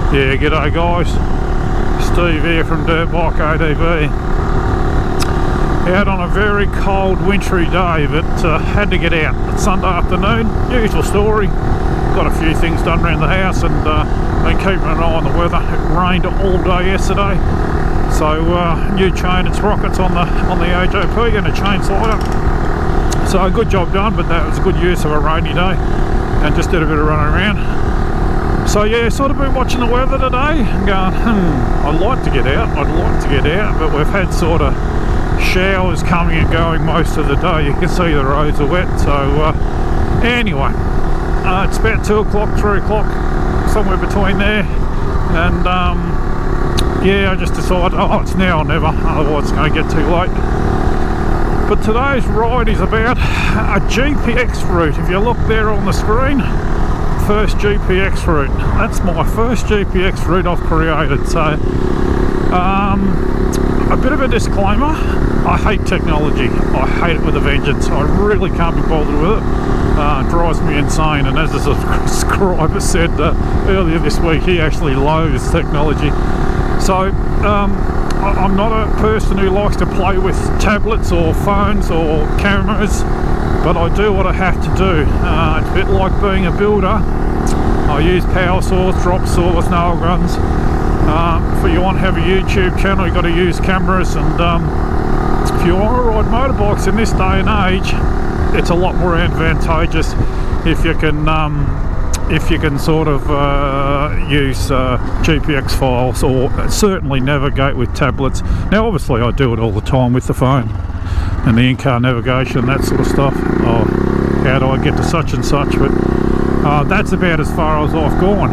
Yeah, g'day guys, Steve here from Dirtbike ADB. Out on a very cold wintry day, but had to get out. It's Sunday afternoon, usual story. Got a few things done around the house and been keeping an eye on the weather. It rained all day yesterday, so new chain and sprockets on the AJP and a chain slider. So a good job done, but that was a good use of a rainy day and just did a bit of running around. So yeah, sort of been watching the weather today and going, I'd like to get out, but we've had sort of showers coming and going most of the day. You can see the roads are wet, so anyway, it's about 2 o'clock, 3 o'clock, somewhere between there, and yeah, I just decided, it's now or never, otherwise it's going to get too late. But today's ride is about a GPX route. If you look there on the screen, first GPX route. That's my first GPX route I've created. So a bit of a disclaimer, I hate technology. I hate it with a vengeance. I really can't be bothered with it. It drives me insane, and as the subscriber said earlier this week, he actually loathes technology. So I'm not a person who likes to play with tablets or phones or cameras, but I do what I have to do. It's a bit like being a builder. I use power saws, drop saws, nail guns. If you want to have a YouTube channel, you've got to use cameras, and if you want to ride motorbikes in this day and age, it's a lot more advantageous if you can sort of use GPX files, or certainly navigate with tablets. Now obviously I do it all the time with the phone and the in-car navigation, that sort of stuff. Oh, how do I get to such and such? But that's about as far as I've gone.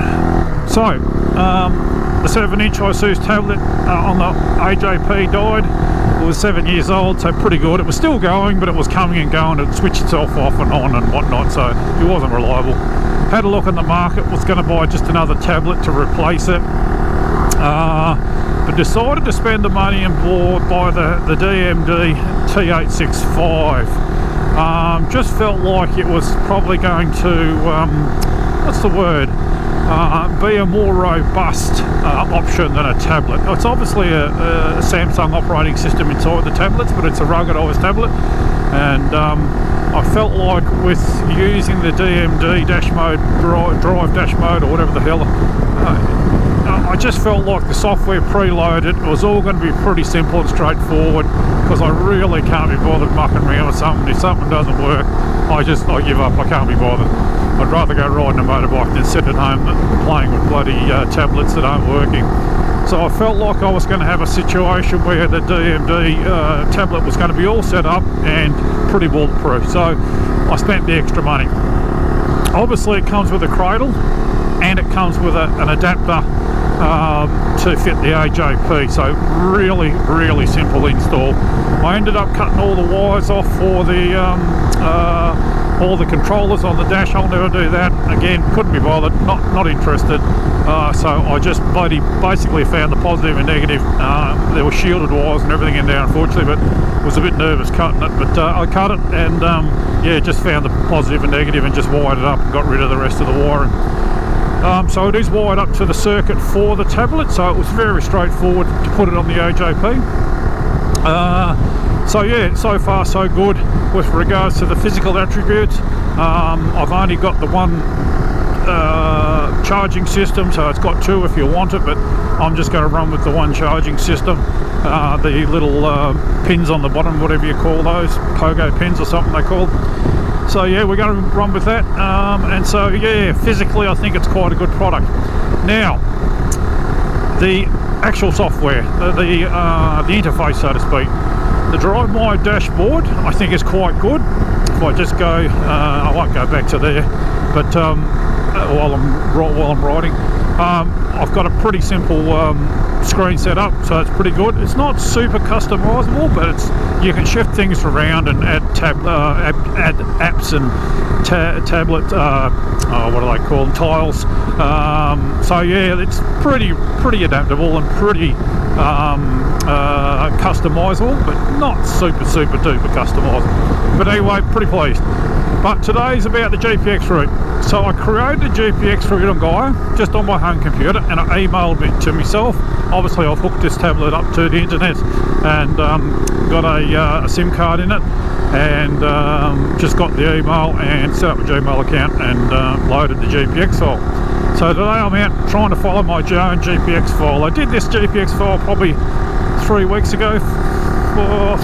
So the 7-inch ISU's tablet on the AJP died. It was 7 years old, so pretty good. It was still going, but it was coming and going. It switched itself off and on and whatnot, so it wasn't reliable. Had a look in the market, was going to buy just another tablet to replace it, but decided to spend the money and buy the DMD T865. Just felt like it was probably going to, what's the word, be a more robust option than a tablet. It's obviously a Samsung operating system inside the tablets, but it's a ruggedized tablet, and I felt like with using the DMD dash mode, drive dash mode, or whatever the hell, I just felt like the software preloaded, it was all going to be pretty simple and straightforward, because I really can't be bothered mucking around with something. If something doesn't work, I give up. I can't be bothered. I'd rather go riding a motorbike than sit at home playing with bloody tablets that aren't working. So I felt like I was going to have a situation where the DMD tablet was going to be all set up and pretty bulletproof. So I spent the extra money. Obviously it comes with a cradle, and it comes with an adapter to fit the AJP. So really simple install. I ended up cutting all the wires off for the all the controllers on the dash. I'll never do that again, couldn't be bothered, not interested. So I just basically found the positive and negative. There were shielded wires and everything in there, unfortunately, but was a bit nervous cutting it, but I cut it, and yeah, just found the positive and negative and just wired it up and got rid of the rest of the wiring. So it is wired up to the circuit for the tablet, so it was very straightforward to put it on the AJP. So yeah, so far so good with regards to the physical attributes. I've only got the one charging system, so it's got two if you want it, but I'm just going to run with the one charging system. The little pins on the bottom, whatever you call those, pogo pins or something they call. So yeah, we're going to run with that, and so yeah, physically I think it's quite a good product. Now, the actual software, the interface, so to speak, the Drive My dashboard I think is quite good. If I just go, I won't go back to there, but while I'm riding, I've got a pretty simple screen set up, so it's pretty good. It's not super customizable, but you can shift things around and add apps and tablet, what do they call them, tiles. So yeah, it's pretty adaptable and pretty customizable, but not super duper customizable. But anyway, pretty pleased. But today's about the GPX route. So I created a GPX route on Gaia just on my home computer, and I emailed it to myself. Obviously I've hooked this tablet up to the internet and got a SIM card in it, and just got the email and set up a Gmail account and loaded the GPX file. So today I'm out trying to follow my own GPX file. I did this GPX file probably 3 weeks ago,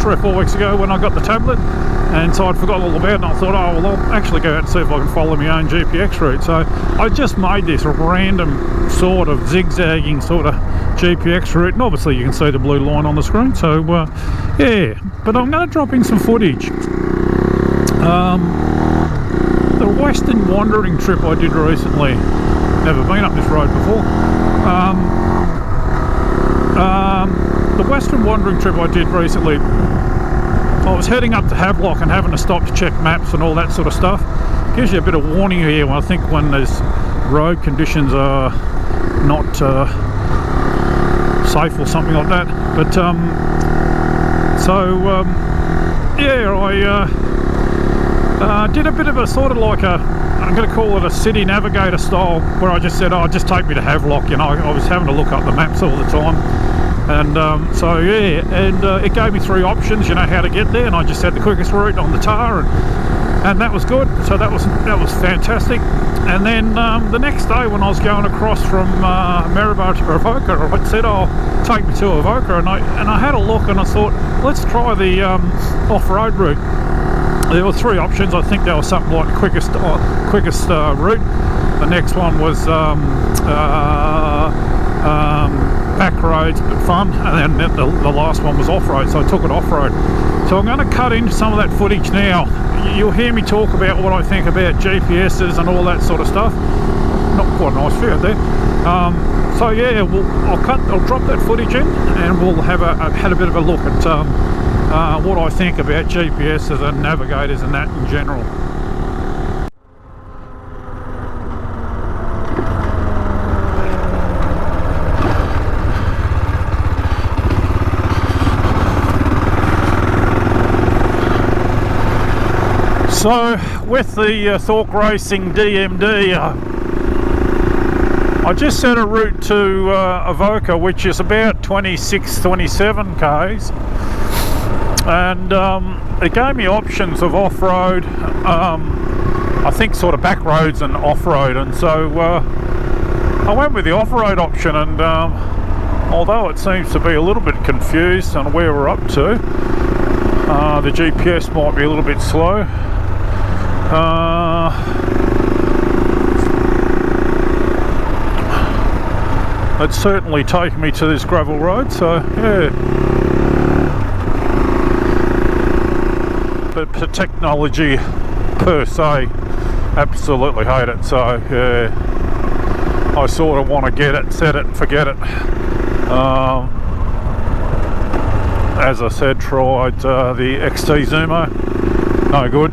3 or 4 weeks ago when I got the tablet, and so I'd forgotten all about it, and I thought, oh well, I'll actually go out and see if I can follow my own GPX route. So I just made this random sort of zigzagging sort of GPX route, and obviously you can see the blue line on the screen. So yeah, but I'm going to drop in some footage. The Western Wandering trip I did recently, never been up this road before. The Western Wandering trip I did recently, I was heading up to Havelock and having to stop to check maps and all that sort of stuff. Gives you a bit of warning here, I think, when there's road conditions are not safe or something like that. But yeah, I did a bit of a sort of like a, I'm going to call it a city navigator style, where I just said, oh, just take me to Havelock. You know, I was having to look up the maps all the time. And so yeah, and it gave me 3 options, you know, how to get there, and I just had the quickest route on the tar, and that was good. So that was fantastic. And then the next day when I was going across from Maribor to Avoca, I said, oh, take me to Avoca, and I had a look and I thought, let's try the off-road route. There were 3 options. I think there was something like quickest route. The next one was back roads but fun, and then the last one was off-road, so I took it off-road. So I'm going to cut into some of that footage now. You'll hear me talk about what I think about GPSs and all that sort of stuff. Not quite a nice view out there. So yeah, I'll drop that footage in, and we'll have had a bit of a look at what I think about GPSs and navigators and that in general. So with the Thork Racing DMD, I just set a route to Avoca, which is about 26-27 k's, and it gave me options of off-road, I think sort of back roads and off-road, and so I went with the off-road option, and although it seems to be a little bit confused on where we're up to, the GPS might be a little bit slow. It's certainly taken me to this gravel road, so yeah. But the technology per se, absolutely hate it, so yeah, I sort of want to get it, set it and forget it. As I said, tried the XT Zumo, no good.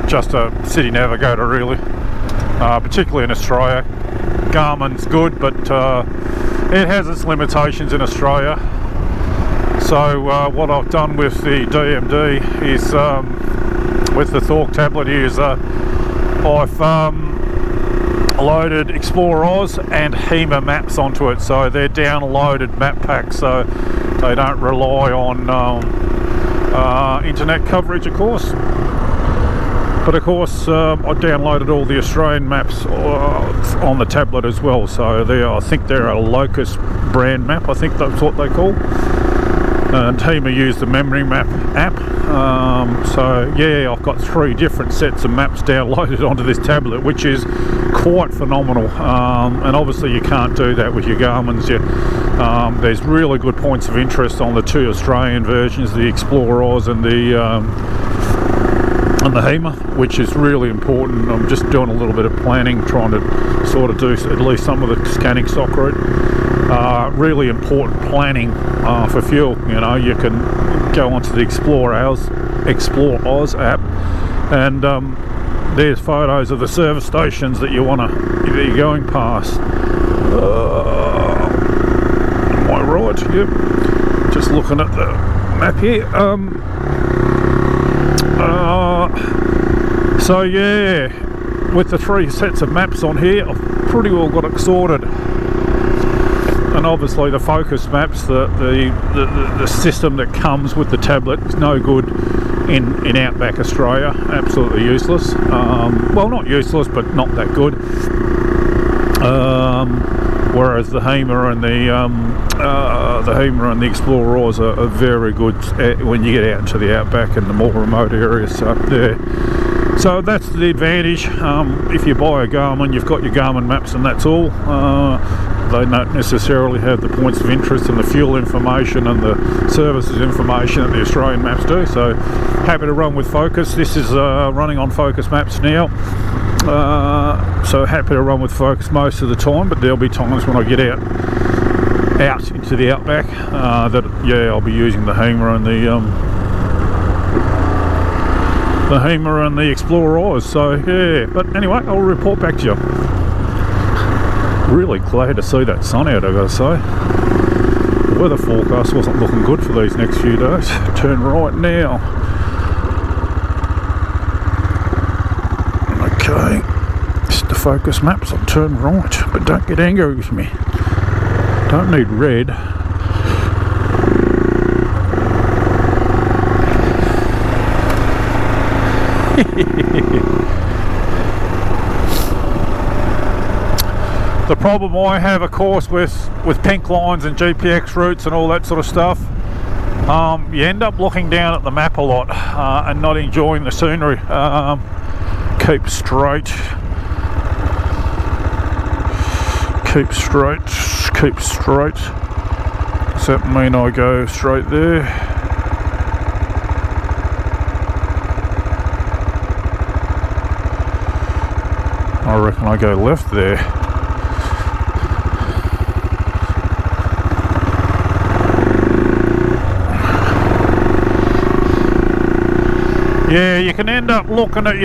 Just a city navigator really, particularly in Australia. Garmin's good, but it has its limitations in Australia. So what I've done with the DMD is, with the Thork tablet, is I've loaded Explore Oz and HEMA maps onto it, so they're downloaded map packs, so they don't rely on internet coverage, of course. But of course, I downloaded all the Australian maps on the tablet as well. So I think they're a Locus brand map. I think that's what they call. And HEMA used the Memory Map app. So yeah, I've got 3 different sets of maps downloaded onto this tablet, which is quite phenomenal. And obviously you can't do that with your Garmin's yet. There's really good points of interest on the 2 Australian versions, the Explore Oz and the HEMA, which is really important. I'm just doing a little bit of planning, trying to sort of do at least some of the scanning stock route. Really important planning for fuel. You know, you can go onto the Explore Oz app, and there's photos of the service stations that you're going past. Am I right? Yep. Just looking at the map here. So yeah, with the 3 sets of maps on here, I've pretty well got it sorted. And obviously the focus maps, the system that comes with the tablet is no good in outback Australia. Absolutely useless. Well, not useless, but not that good. Whereas the HEMA and the Explorers are very good when you get out into the outback and the more remote areas. So yeah. So that's the advantage. If you buy a Garmin, you've got your Garmin maps and that's all. They don't necessarily have the points of interest and the fuel information and the services information that the Australian maps do. So happy to run with Focus. This is running on Focus maps now. So happy to run with Focus most of the time, but there'll be times when I get out into the outback that yeah, I'll be using the HEMA and the Explorers. So yeah, but anyway, I'll report back to you. Really glad to see that sun out, I gotta say. The weather forecast wasn't looking good for these next few days. Turn right now. Okay, it's the Focus maps. I'll turn right, but don't get angry with me. Don't need red. The problem I have, of course, with pink lines and GPX routes and all that sort of stuff, you end up looking down at the map a lot and not enjoying the scenery. Keep straight. Keep straight. Keep straight. Does that mean I go straight there? I reckon I go left there. Yeah, you can end up looking at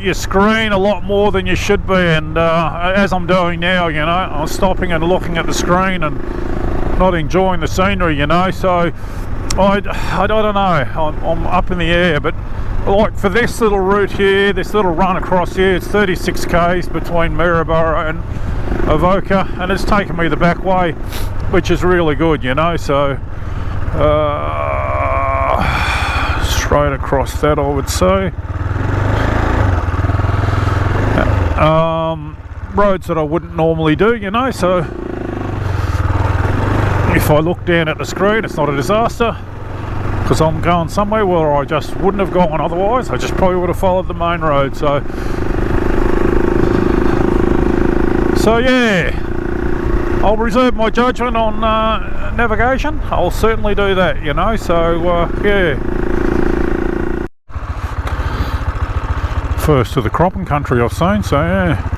your screen a lot more than you should be, and as I'm doing now, you know, I'm stopping and looking at the screen and not enjoying the scenery, you know. So I don't know, I'm up in the air. But like for this little route here, this little run across here, it's 36 k's between Maryborough and Avoca, and it's taken me the back way, which is really good, you know. So straight across that, I would say. Roads that I wouldn't normally do, you know, so if I look down at the screen, it's not a disaster, because I'm going somewhere where I just wouldn't have gone otherwise. I just probably would have followed the main road. So yeah, I'll reserve my judgment on navigation. I'll certainly do that, you know. So yeah, first of the cropping country I've seen, so yeah,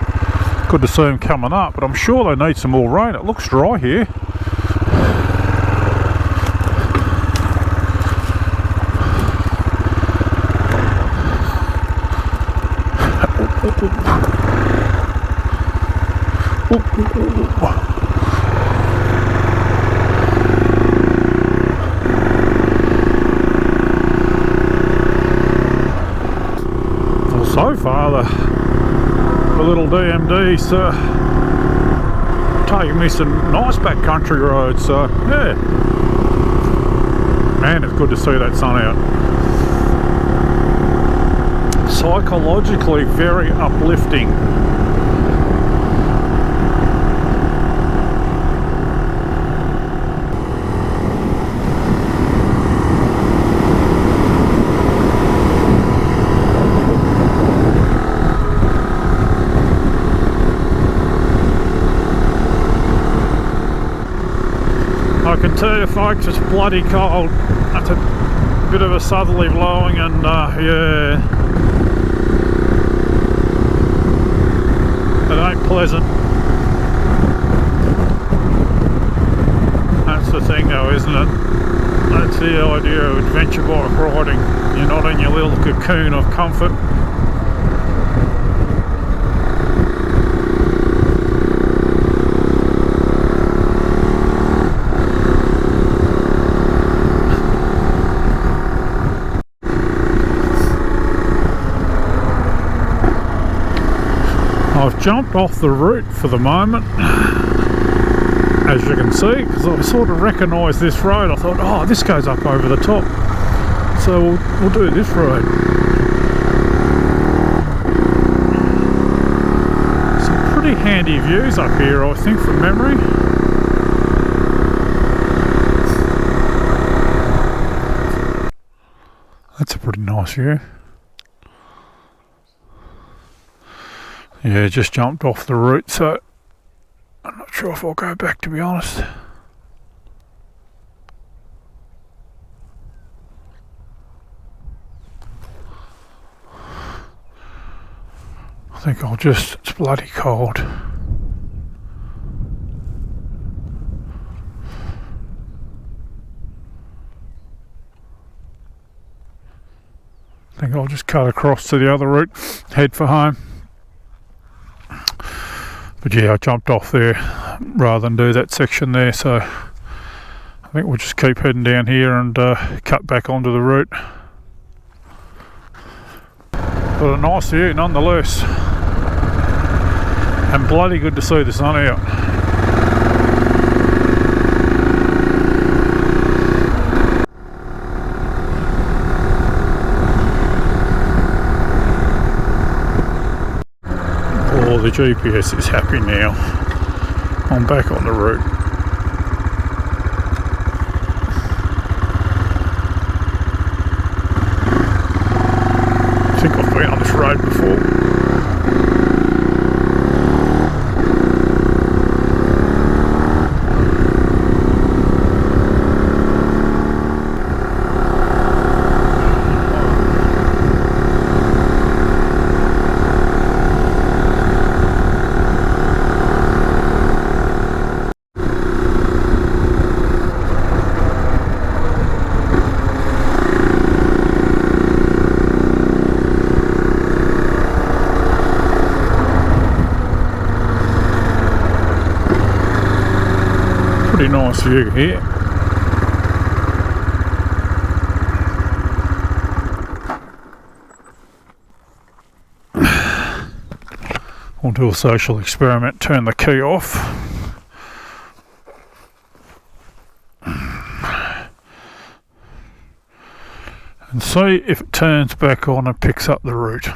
good to see them coming up, but I'm sure they need some more rain. It looks dry here. So far the little DMD's taking me some nice backcountry roads, so yeah, man, it's good to see that sun out. Psychologically very uplifting. I can tell you folks, it's bloody cold. That's a bit of a southerly blowing, and yeah, it ain't pleasant. That's the thing though, isn't it? That's the idea of adventure bike riding. You're not in your little cocoon of comfort. I've jumped off the route for the moment, as you can see, because I sort of recognised this road. I thought, oh, this goes up over the top, so we'll do this road. Some pretty handy views up here, I think, from memory. That's a pretty nice view. Yeah, just jumped off the route, so I'm not sure if I'll go back, to be honest. I think I'll just, it's bloody cold. I think I'll just cut across to the other route, head for home. But yeah, I jumped off there rather than do that section there, so I think we'll just keep heading down here and cut back onto the route. But a nice view nonetheless, and bloody good to see the sun out. The GPS is happy now. I'm back on the route. I think I've been on this road before. Pretty nice view here. We'll do a social experiment, turn the key off. And see if it turns back on and picks up the route.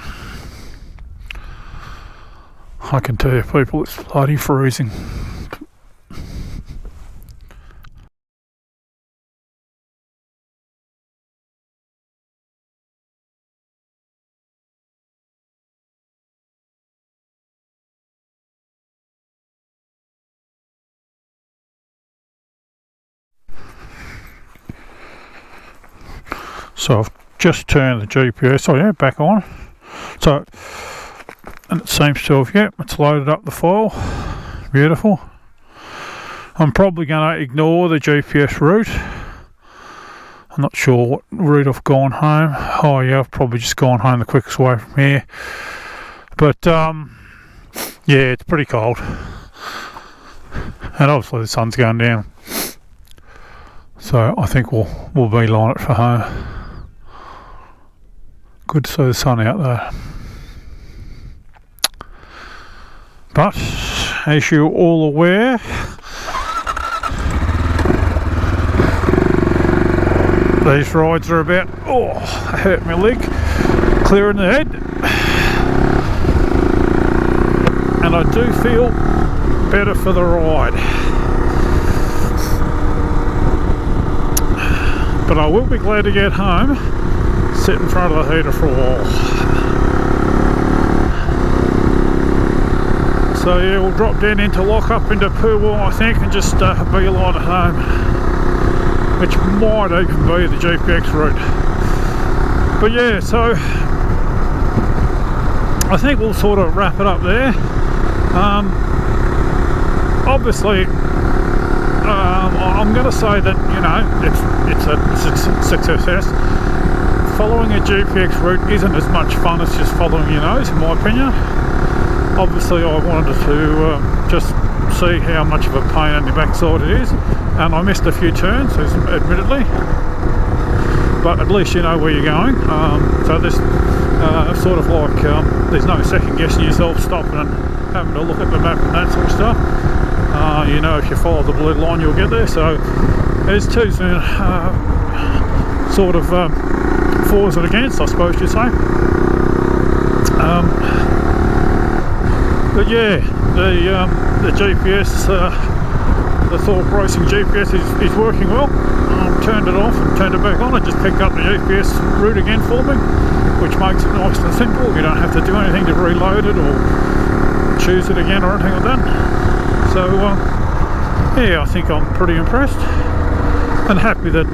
I can tell you people, it's bloody freezing. So I've just turned the GPS, oh yeah, back on. So, and it seems to have, yeah, it's loaded up the file. Beautiful. I'm probably going to ignore the GPS route. I'm not sure what route I've gone home. Oh yeah, I've probably just gone home the quickest way from here. But yeah, it's pretty cold. And obviously the sun's going down. So I think we'll beeline it for home. Good to see the sun out there. But as you're all aware, these rides are about, oh, I hurt my leg, clearing the head. And I do feel better for the ride. But I will be glad to get home, sit in front of the heater for a while. So yeah, we'll drop down into lock up into Poowall, I think, and just beeline it home, which might even be the GPX route. But yeah, so I think we'll sort of wrap it up there. Obviously, I'm going to say that, you know, it's a success. Following a GPX route isn't as much fun as just following your nose, in my opinion. Obviously I wanted to just see how much of a pain in the backside it is, and I missed a few turns, admittedly, but at least you know where you're going. So this sort of like there's no second guessing yourself stopping and having to look at the map and that sort of stuff. You know, if you follow the blue line, you'll get there. So there's two sort of fors and against, I suppose you'd say. But yeah, the GPS, the Thork Racing GPS is working well. Turned it off and turned it back on. It just picked up the GPS route again for me, which makes it nice and simple. You don't have to do anything to reload it or choose it again or anything like that. So yeah, I think I'm pretty impressed and happy that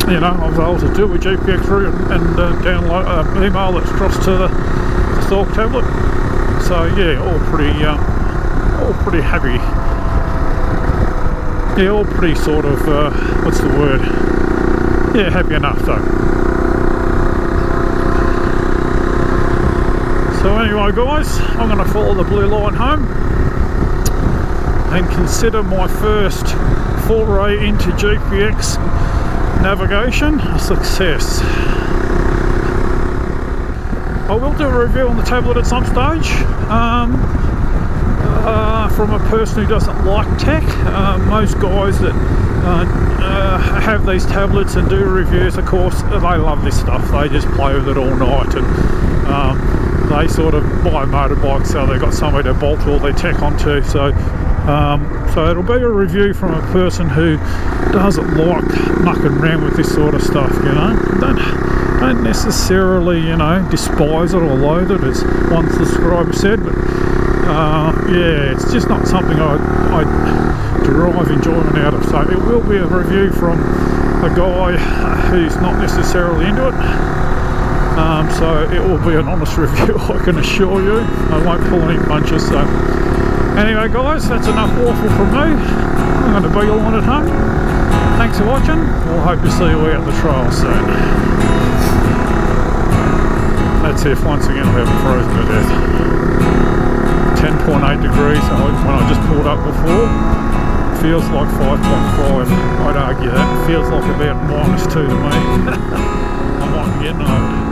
you know, I was able to do it with GPX route and download email that's crossed to the Thork tablet. So yeah, all pretty happy. Yeah, all pretty sort of, what's the word? Yeah, happy enough though. So anyway guys, I'm going to follow the blue line home and consider my first foray into GPX navigation a success. I will do a review on the tablet at some stage. From a person who doesn't like tech. Most guys that have these tablets and do reviews, of course, they love this stuff. They just play with it all night, and they sort of buy a motorbike so they've got somewhere to bolt all their tech onto. So so it'll be a review from a person who doesn't like mucking around with this sort of stuff, you know. Don't necessarily, you know, despise it or loathe it, as one subscriber said, but yeah, it's just not something I derive enjoyment out of. So it will be a review from a guy who's not necessarily into it. So it will be an honest review, I can assure you. I won't pull any punches. So anyway guys, that's enough waffle from me. I'm going to beeline on at home. Thanks for watching. We'll hope to see you out the trail soon. That's if once again I haven't frozen to death. 10.8 degrees when I just pulled up before. Feels like 5.5. I'd argue that. Feels like about -2 to me. I might be getting old.